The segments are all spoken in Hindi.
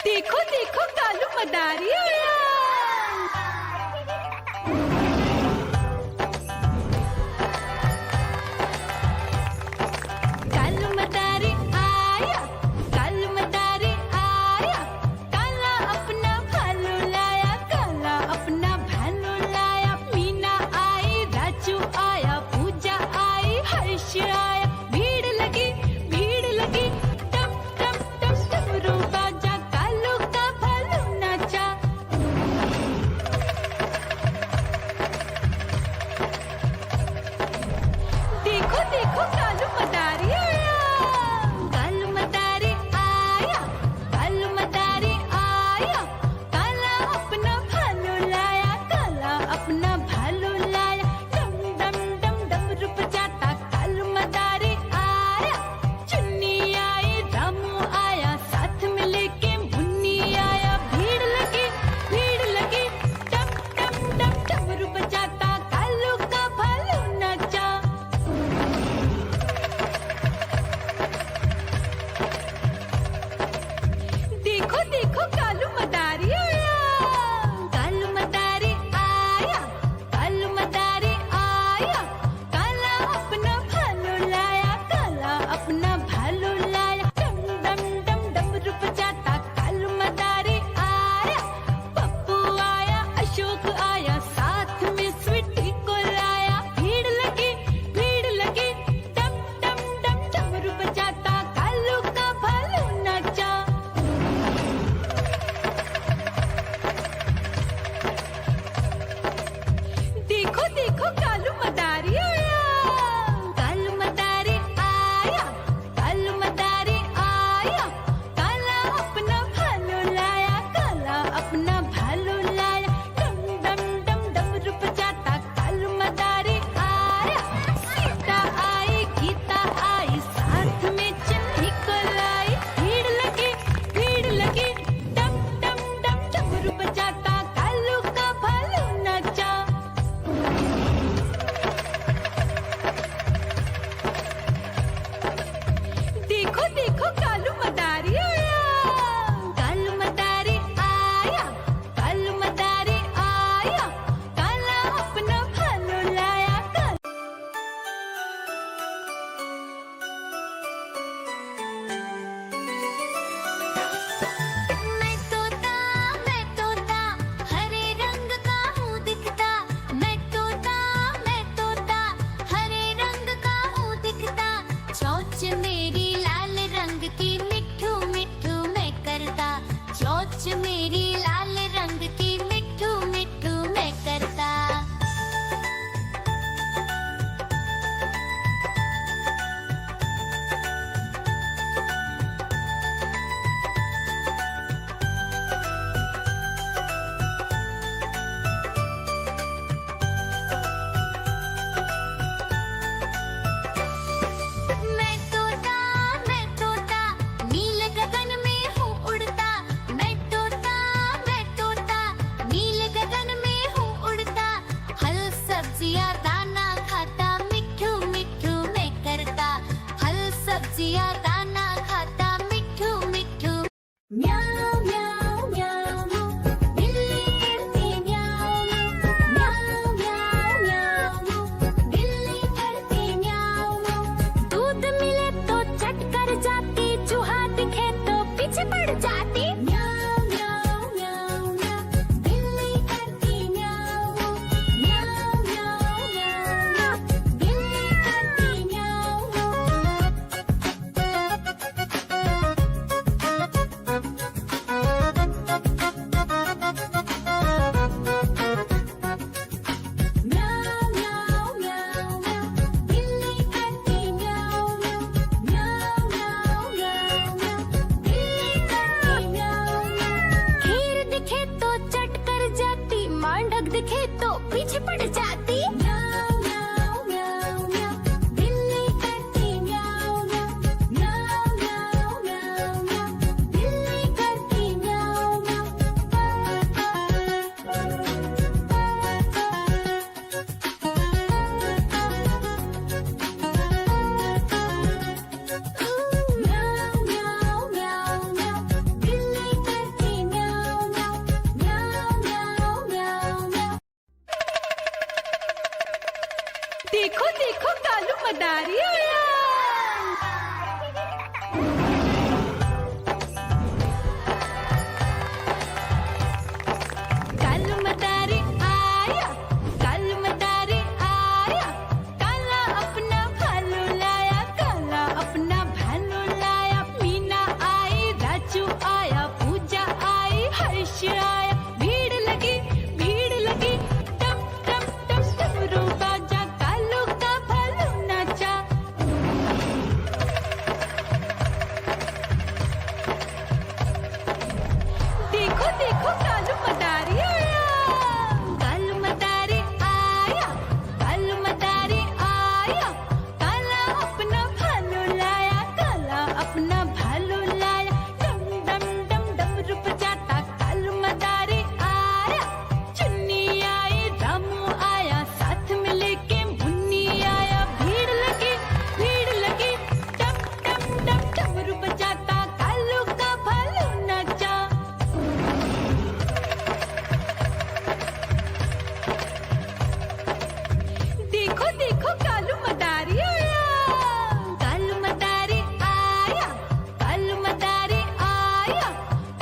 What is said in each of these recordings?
देखो देखो कालू मदारी आया। कालू मदारी आया, कालू मदारी आया। काला अपना भालू लाया, काला अपना भालू लाया। मीना आई, राजू आया, पूजा आई, हर्ष आया। भीड़ लगी, भीड़ लगी। टम टम टम डमरू बाजा, कालू का भालू नाचा। मदारी आया। कालू मदारी आया, कालू मदारी आया, काला अपना भालू लाया, काला अपना भालू लाया। मीना आई, राजू आया, पूजा आई, हर्ष आया। भीड़ लगी, भीड़ लगी, टम टम टम डमरू बाजा, कालू का भालू नाचा। देखो देखो कालू मदारी आया, कालू मदारी आया, कालू मदारी आया, काला अपना भालू लाया, काला अपना भालू लाया। डम डम डम डमरू बजाता कालू मदारी आया। चुन्नी आई, रामू आया, साथ में लेके मुन्नी आया। भीड़ लगी, डम डम डम डमरू बजाता कालू का भालू नाचा। देखो देखो कालू मदारी आया, कालू मदारी आया, कालू मदारी आया,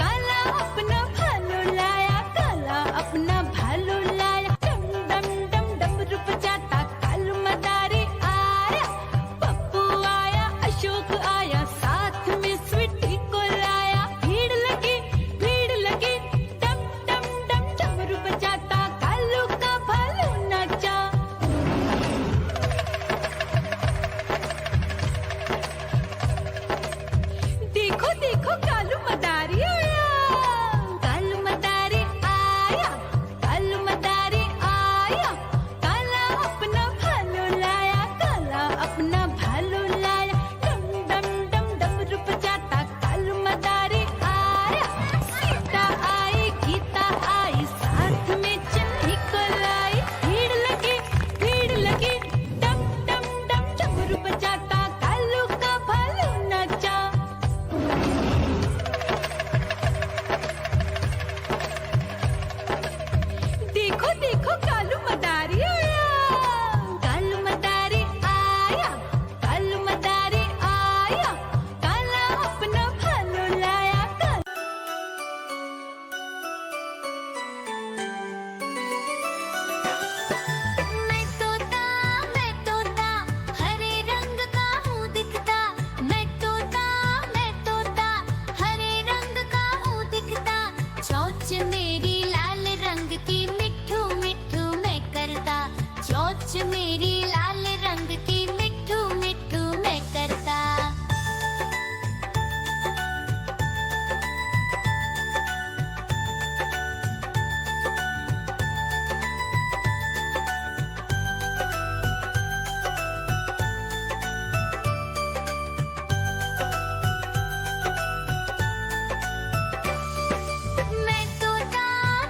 काला अपना भालू लाया, काला अपना भालू लाया। डम डम डम डमरू बजाता कालू मदारी आया। पप्पू आया, अशोक आया, साथ में स्वीटी को लाया। भीड़ लगी, डम डम डम डमरू बजाता कालू का भालू नाचा। देखो देखो कालू मदारी आया, कालू मदारी आया, कालू मदारी आया, काला अपना भालू लाया, काला अपना भालू लाया। डम डम डम डमरू बजाता कालू मदारी आया। सीता आई, गीता आई, साथ में चन्नी को लाई। भीड़ लगी, डम डम डम डमरू बजाता कालू का भालू नाचा। देखो देखो कालू मदारी आया, कालू मदारी आया, कालू मदारी आया, काला अपना भालू लाया, काला। मैं तोता हरे रंग का हूँ दिखता। मैं तोता हरे रंग का हूँ दिखता। चोंच मेरी लाल रंग की, मिठू मिठू मैं करता। चोंच मेरी लाल रंग की, मिठू मिठू मैं करता।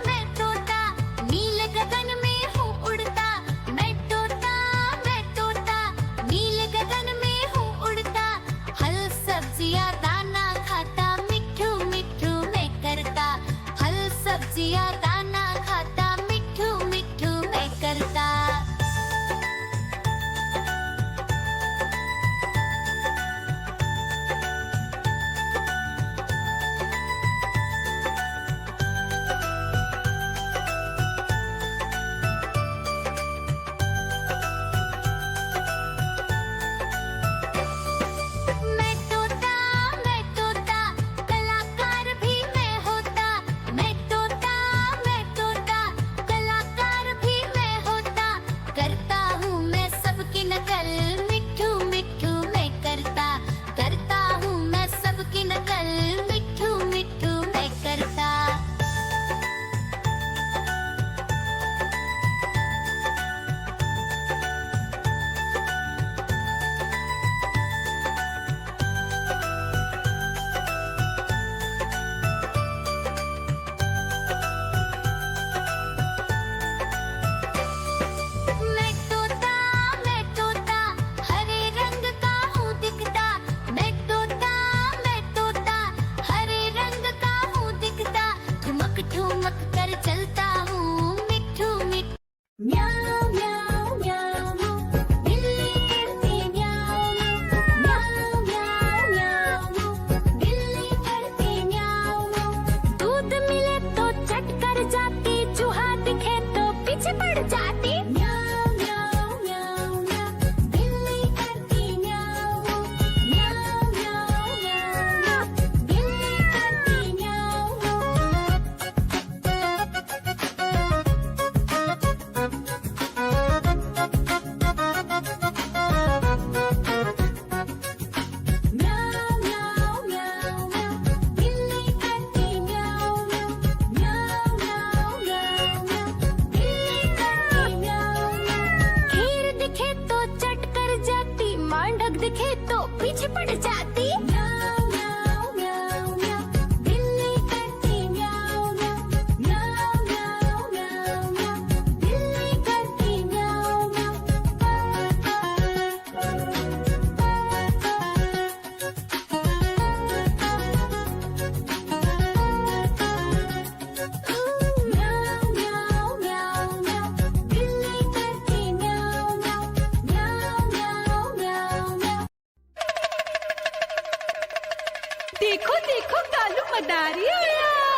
मैं तोता नील गगन में हूँ उड़ता। मैं तोता नील गगन में हूँ उड़ता। फल सब्जियाँ दाना खाता, मिठू मिठू मैं करता। फल सब्जियाँ दाना खाता, मिठू मिठू मैं करता। मैं तोता कलाकार भी मैं होता। मैं तोता देखो देखो कालू मदारी आया।